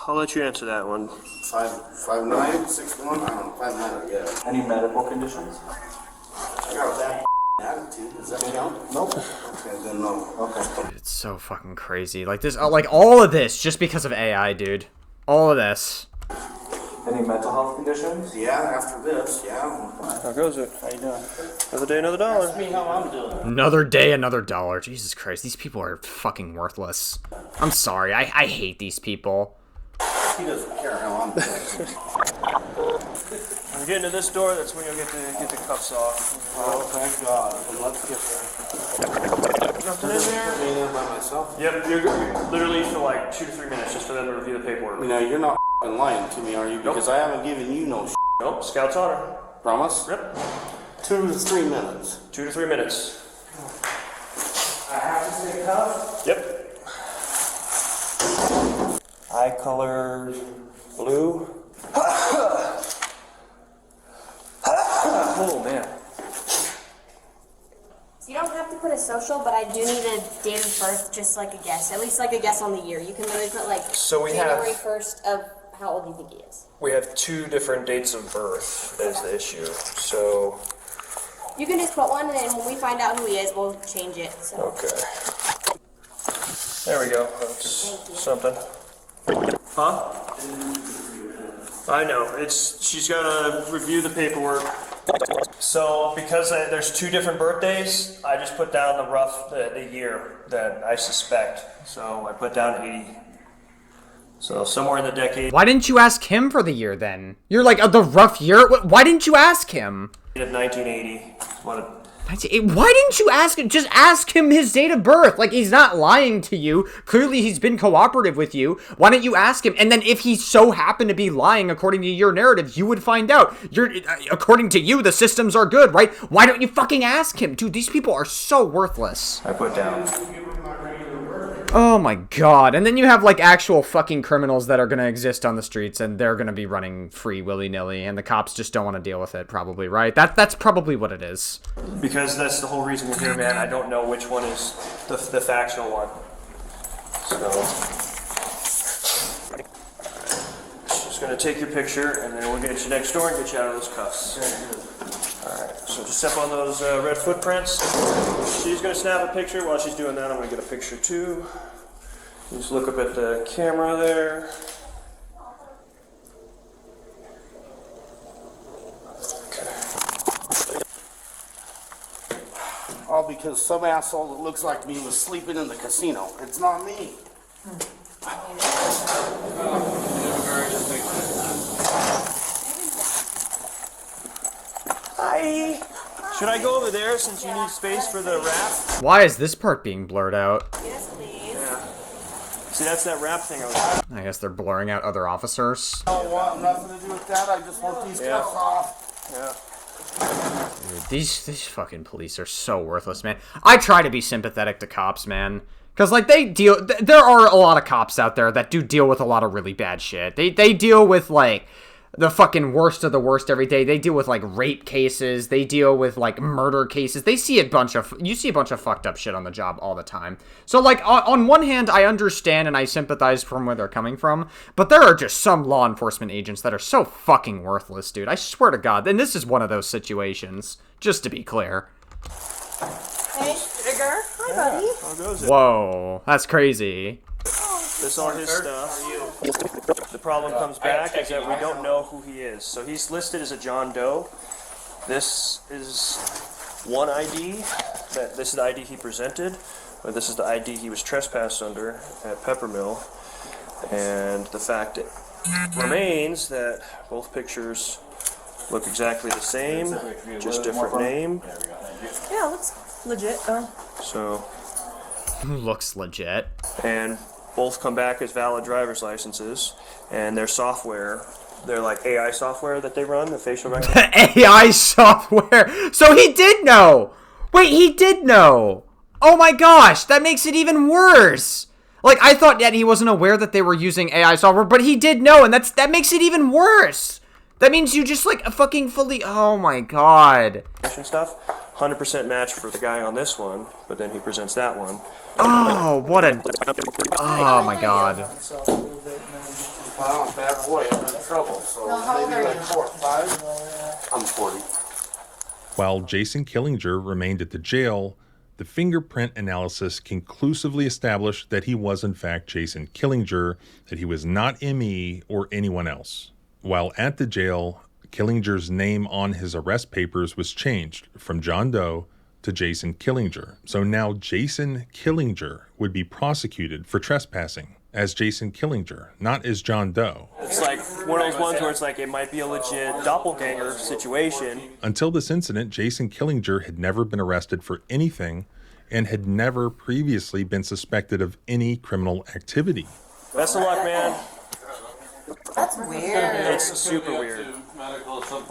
I'll let you answer that one. 5'9", 6'1", I don't know, 5'9", I guess. Any medical conditions? I got that attitude. Does that count? Nope. Okay, then no. Okay. It's so fucking crazy. Like this, like all of this, just because of AI, dude. All of this. Any mental health conditions? Yeah, after this, yeah. How goes it? How you doing? Another day, another dollar. Ask me how I'm doing. Another day, another dollar. Jesus Christ, these people are fucking worthless. I'm sorry, I hate these people. He doesn't care how I'm doing. When you get into this door, that's when you'll get the cuffs off. Oh, thank God. Let's get there. Nothing in there? Being in by myself? Yep, you're literally for like 2 to 3 minutes just for them to review the paperwork. You know, you're not lying to me, are you? Because I haven't given you no Nope, Scout's honor. Promise? Yep. 2 to 3 minutes. 2 to 3 minutes. I have to stay cuffed? Yep. Eye color blue. Oh man. You don't have to put a social, but I do need a date of birth, just like a guess. At least like a guess on the year. You can literally put like So we have- January 1st of how old you think he is. We have 2 different dates of birth is the issue. So You can just put one, and then when we find out who he is, we'll change it. So. okay. There we go. That's something. Huh? I know. She's got to review the paperwork. So because there's 2 different birthdays, I just put down the year that I suspect. So I put down 80. So somewhere in the decade Why didn't you ask him for the year then? You're like, the rough year? Why didn't you ask him? of 1980. Why didn't you ask him? Just ask him his date of birth. Like, he's not lying to you. Clearly, he's been cooperative with you. Why don't you ask him? And then if he so happened to be lying according to your narrative, you would find out. According to you, the systems are good, right? Why don't you fucking ask him? Dude, these people are so worthless. I put down. Oh my god. And then you have, like, actual fucking criminals that are gonna exist on the streets, and they're gonna be running free willy-nilly, and the cops just don't want to deal with it, probably, right? That's probably what it is. Because that's the whole reason we're here, man. I don't know which one is the factual one. So, just gonna take your picture, and then we'll get you next door and get you out of those cuffs. Alright, so just step on those red footprints. She's gonna snap a picture. While she's doing that, I'm gonna get a picture too. Just look up at the camera there. All because some asshole that looks like me was sleeping in the casino. It's not me. Hi. Should I go over there since you need space for the wrap? Why is this part being blurred out? Yes, please. Yeah. See, that's that wrap thing I was. I guess they're blurring out other officers. I don't want nothing to do with that. I just want these cuffs off. Yeah. Dude, these fucking police are so worthless, man. I try to be sympathetic to cops, man. Because, like, there are a lot of cops out there that do deal with a lot of really bad shit. They deal with, like, the fucking worst of the worst every day. They deal with, like, rape cases. They deal with, like, murder cases. You see a bunch of fucked up shit on the job all the time. So, like, on one hand, I understand and I sympathize from where they're coming from, but there are just some law enforcement agents that are so fucking worthless, dude. I swear to God. And this is one of those situations, just to be clear. Hey, Edgar. Hi, buddy. How goes it? Whoa, that's crazy. This is all his stuff. The problem comes back is that we don't know who he is. So he's listed as a John Doe. This is one ID. This is the ID he presented. Or this is the ID he was trespassed under at Peppermill. And the fact remains that both pictures look exactly the same, just different name. Yeah, looks legit though. So Looks legit. and both come back as valid driver's licenses, and their software, they're like AI software that they run, the facial recognition. AI software. So he did know. Wait, he did know. Oh my gosh, that makes it even worse. Like, I thought that he wasn't aware that they were using AI software, but he did know, and that makes it even worse. That means you just, like, fucking fully... Oh my god. Stuff, 100% match for the guy on this one, but then he presents that one. Oh, what a... Oh my god. Well, I'm a bad boy. I'm in trouble. So how old are you? 4, 5? I'm 40. While Jason Killinger remained at the jail, the fingerprint analysis conclusively established that he was in fact Jason Killinger, that he was not ME or anyone else. While at the jail, Killinger's name on his arrest papers was changed from John Doe to Jason Killinger. So now Jason Killinger would be prosecuted for trespassing as Jason Killinger, not as John Doe. It's like one of those ones where it's like it might be a legit doppelganger situation. Until this incident, Jason Killinger had never been arrested for anything and had never previously been suspected of any criminal activity. Best of luck, man. That's weird. It's super weird.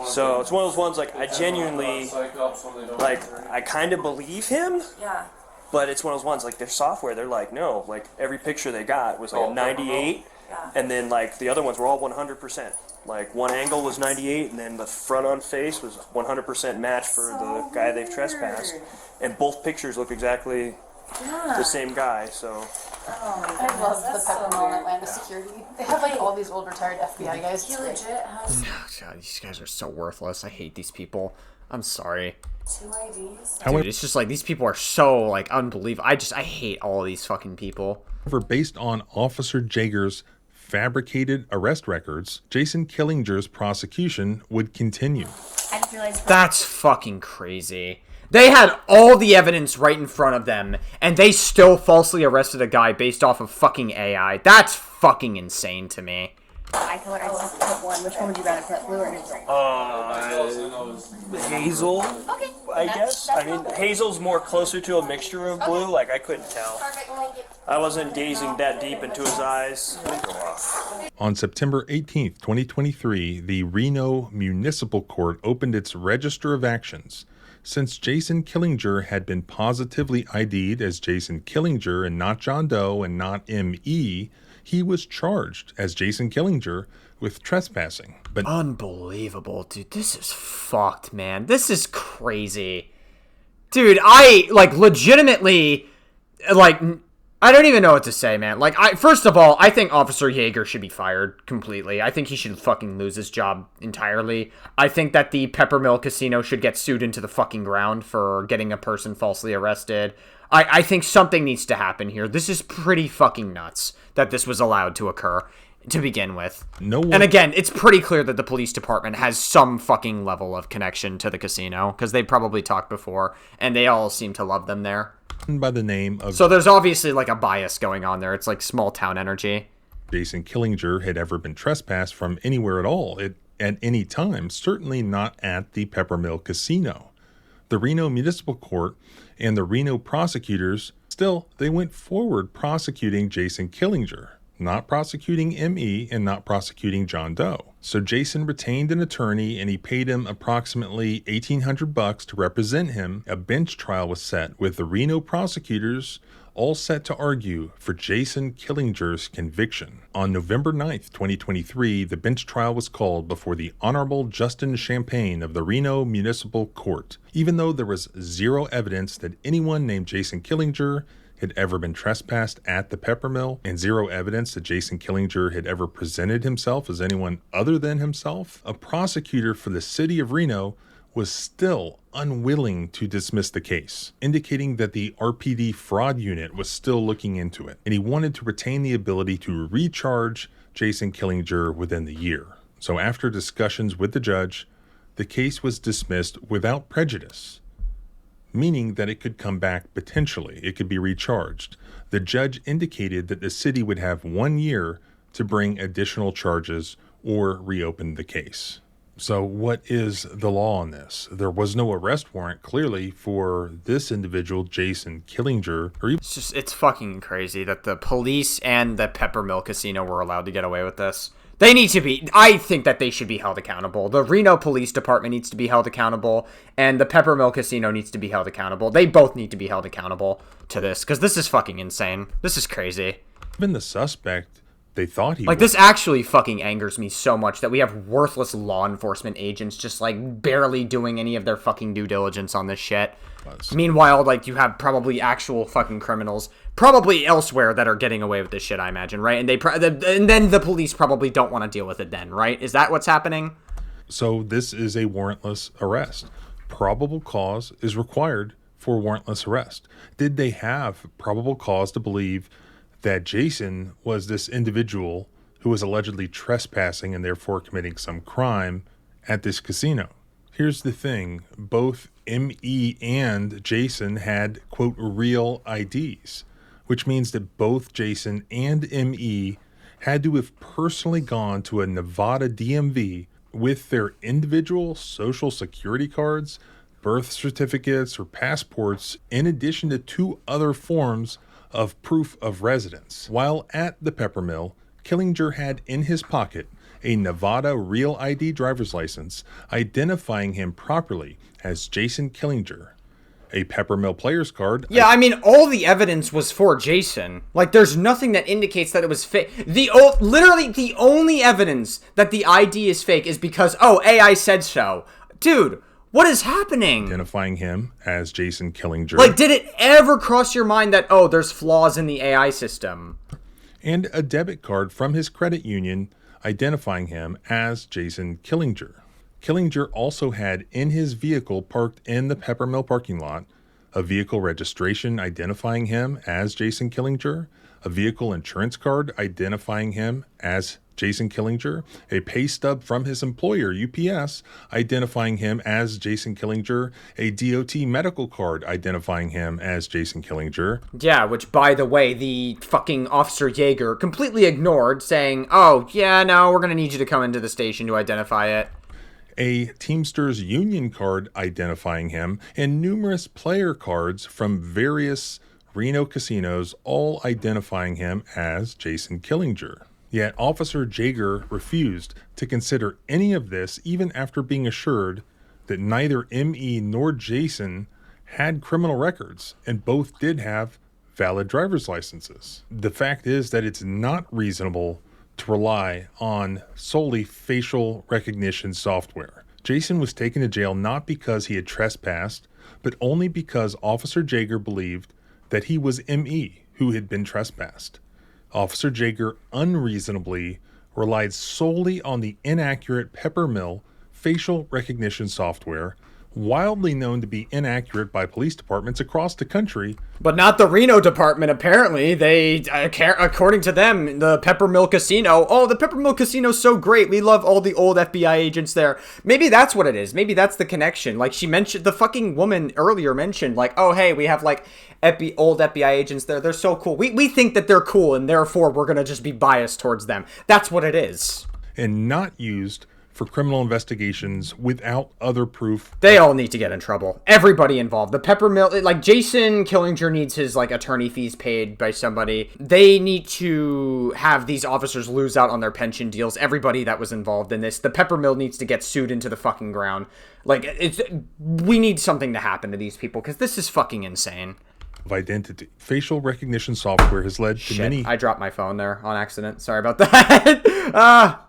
So it's one of those ones like I genuinely, like I kind of believe him. Yeah. But it's one of those ones, like, their software, they're like, no, like, every picture they got was like a 98, and then, like, the other ones were all 100%. Like, one angle was 98, and then the front-on face was 100% match for the guy they've trespassed. And both pictures look exactly the same guy, so... I love the Peppermill Atlanta security. They have, like, all these old retired FBI guys. He legit has God, these guys are so worthless. I hate these people. I'm sorry. 2 IDs. Dude, it's just like, these people are so, like, unbelievable. I hate all of these fucking people. However, based on Officer Jager's fabricated arrest records, Jason Killinger's prosecution would continue. I just realized... That's fucking crazy. They had all the evidence right in front of them, and they still falsely arrested a guy based off of fucking AI. That's fucking insane to me. Eye color, I just put one. Which one would you rather put, blue or neutral? Hazel, Okay. I guess. I mean, Hazel's more closer to a mixture of blue, like, I couldn't tell. Perfect, link it. I wasn't gazing that deep into his eyes. On September 18th, 2023, the Reno Municipal Court opened its register of actions. Since Jason Killinger had been positively ID'd as Jason Killinger and not John Doe and not M.E., he was charged as Jason Killinger with trespassing. But Unbelievable, dude. This is fucked, man. This is crazy. Dude, I, like, legitimately, like, I don't even know what to say, man. Like, first of all, I think Officer Yeager should be fired completely. I think he should fucking lose his job entirely. I think that the Peppermill Casino should get sued into the fucking ground for getting a person falsely arrested. I think something needs to happen here. This is pretty fucking nuts that this was allowed to occur to begin with. And again, it's pretty clear that the police department has some fucking level of connection to the casino, because they probably talked before, and they all seem to love them there. by the name of... So there's obviously like a bias going on there. It's like small town energy. Jason Killinger had ever been trespassed from anywhere at all at any time, certainly not at the Peppermill Casino. The Reno Municipal Court and the Reno prosecutors, still, they went forward prosecuting Jason Killinger, not prosecuting M.E. and not prosecuting John Doe. So Jason retained an attorney and he paid him approximately $1,800 to represent him. A bench trial was set with the Reno prosecutors all set to argue for Jason Killinger's conviction. On November 9th, 2023, the bench trial was called before the Honorable Justin Champagne of the Reno Municipal Court. Even though there was zero evidence that anyone named Jason Killinger had ever been trespassed at the Peppermill, and zero evidence that Jason Killinger had ever presented himself as anyone other than himself, a prosecutor for the city of Reno was still unwilling to dismiss the case, indicating that the RPD fraud unit was still looking into it, and he wanted to retain the ability to recharge Jason Killinger within the year. So after discussions with the judge, the case was dismissed without prejudice, meaning that it could come back potentially. It could be recharged. The judge indicated that the city would have 1 year to bring additional charges or reopen the case. So what is the law on this? There was no arrest warrant, clearly, for this individual, Jason Killinger. It's fucking crazy that the police and the Peppermill Casino were allowed to get away with this. They need to be, I think that they should be held accountable. The Reno Police Department needs to be held accountable, and the Peppermill Casino needs to be held accountable. They both need to be held accountable to this, because this is fucking insane. This is crazy. Even the suspect, they thought he was. This actually fucking angers me so much that we have worthless law enforcement agents just, barely doing any of their fucking due diligence on this shit. Meanwhile, you have probably actual fucking criminals, probably elsewhere, that are getting away with this shit, I imagine, right? And then the police probably don't want to deal with it then, right? Is that what's happening? So this is a warrantless arrest. Probable cause is required for warrantless arrest. Did they have probable cause to believe that Jason was this individual who was allegedly trespassing and therefore committing some crime at this casino? Here's the thing. Both M.E. and Jason had, quote, real IDs, which means that both Jason and M.E. had to have personally gone to a Nevada DMV with their individual social security cards, birth certificates, or passports, in addition to 2 other forms of proof of residence. While at the Peppermill, Killinger had in his pocket a Nevada Real ID driver's license identifying him properly as Jason Killinger, a Peppermill player's card. Yeah, I mean, all the evidence was for Jason. There's nothing that indicates that it was fake. Literally, the only evidence that the ID is fake is because, AI said so. Dude, what is happening? Identifying him as Jason Killinger. Did it ever cross your mind that, there's flaws in the AI system? And a debit card from his credit union identifying him as Jason Killinger. Killinger also had in his vehicle parked in the Peppermill parking lot a vehicle registration identifying him as Jason Killinger, a vehicle insurance card identifying him as Jason Killinger, a pay stub from his employer, UPS, identifying him as Jason Killinger, a DOT medical card identifying him as Jason Killinger. Yeah, which, by the way, the fucking Officer Yeager completely ignored, saying, we're going to need you to come into the station to identify it. A Teamsters Union card identifying him, and numerous player cards from various Reno casinos, all identifying him as Jason Killinger. Yet Officer Jaeger refused to consider any of this, even after being assured that neither M.E. nor Jason had criminal records, and both did have valid driver's licenses. The fact is that it's not reasonable to rely on solely facial recognition software. Jason was taken to jail not because he had trespassed, but only because Officer Jaeger believed that he was M.E. who had been trespassed. Officer Jaeger unreasonably relied solely on the inaccurate Peppermill facial recognition software, wildly known to be inaccurate by police departments across the country. But not the Reno department, apparently. They, according to them, the Peppermill Casino, the Peppermill Casino's so great, we love all the old FBI agents there. Maybe that's what it is. Maybe that's the connection. She mentioned, the fucking woman earlier mentioned, hey, we have, old FBI agents there. They're so cool. We think that they're cool, and therefore we're going to just be biased towards them. That's what it is. And not used for criminal investigations without other proof. They all need to get in trouble. Everybody involved. The Peppermill, Jason Killinger needs his, attorney fees paid by somebody. They need to have these officers lose out on their pension deals. Everybody that was involved in this. The Peppermill needs to get sued into the fucking ground. We need something to happen to these people, because this is fucking insane. of identity. Facial recognition software has led to many... I dropped my phone there on accident. Sorry about that.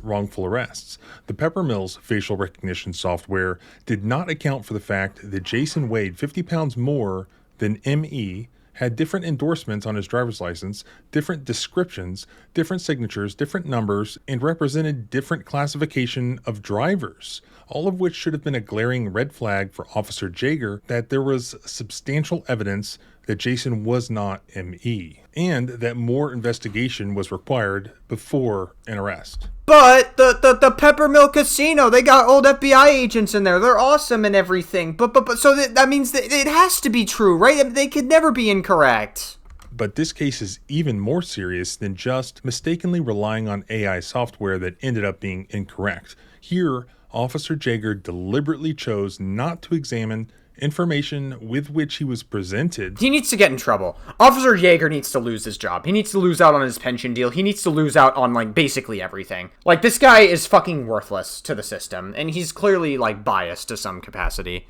Wrongful arrests. The Pepper Mills facial recognition software did not account for the fact that Jason weighed 50 pounds more than M.E., had different endorsements on his driver's license, different descriptions, different signatures, different numbers, and represented different classification of drivers, all of which should have been a glaring red flag for Officer Jaeger that there was substantial evidence that Jason was not M.E., and that more investigation was required before an arrest. But the Peppermill Casino, they got old FBI agents in there. They're awesome and everything. But so that means that it has to be true, right? They could never be incorrect. But this case is even more serious than just mistakenly relying on AI software that ended up being incorrect. Here, Officer Jaeger deliberately chose not to examine information with which he was presented. He needs to get in trouble. Officer Jaeger needs to lose his job. He needs to lose out on his pension deal. He needs to lose out on, like, basically everything. Like, this guy is fucking worthless to the system, and he's clearly, like, biased to some capacity.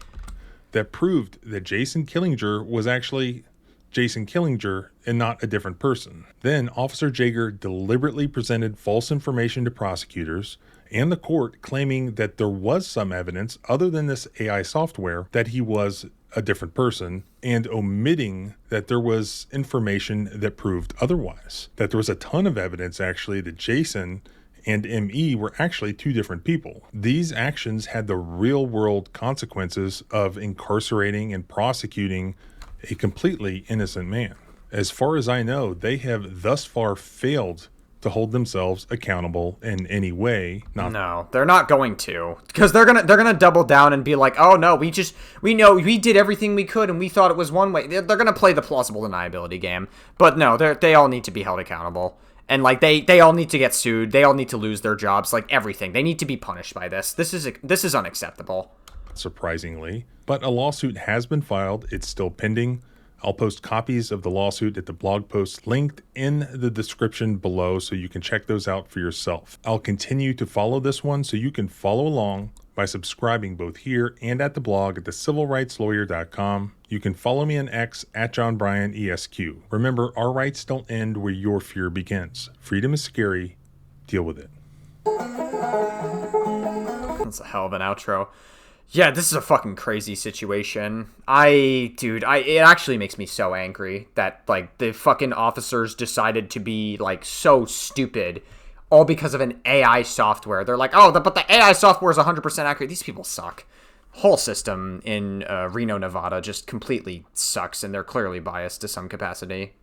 That proved that Jason Killinger was actually Jason Killinger and not a different person. Then Officer Jaeger deliberately presented false information to prosecutors and the court, claiming that there was some evidence other than this AI software that he was a different person, and omitting that there was information that proved otherwise. That there was a ton of evidence actually that Jason and M.E. were actually two different people. These actions had the real world consequences of incarcerating and prosecuting a completely innocent man. As far as I know, they have thus far failed to hold themselves accountable in any way. No, they're not going to, because they're gonna double down and be like, oh no, we know we did everything we could and we thought it was one way. They're gonna play the plausible deniability game, but no, they all need to be held accountable, and like they all need to get sued. They all need to lose their jobs, like everything. They need to be punished by this. This is unacceptable. Surprisingly, but a lawsuit has been filed. It's still pending. I'll post copies of the lawsuit at the blog post linked in the description below so you can check those out for yourself. I'll continue to follow this one so you can follow along by subscribing both here and at the blog at thecivilrightslawyer.com. You can follow me on X at JohnBryanESQ. Remember, our rights don't end where your fear begins. Freedom is scary. Deal with it. That's a hell of an outro. Yeah, this is a fucking crazy situation. It actually makes me so angry that, like, the fucking officers decided to be, like, so stupid, all because of an AI software. They're like, oh, but the AI software is 100% accurate. These people suck. Whole system in Reno, Nevada just completely sucks, and they're clearly biased to some capacity.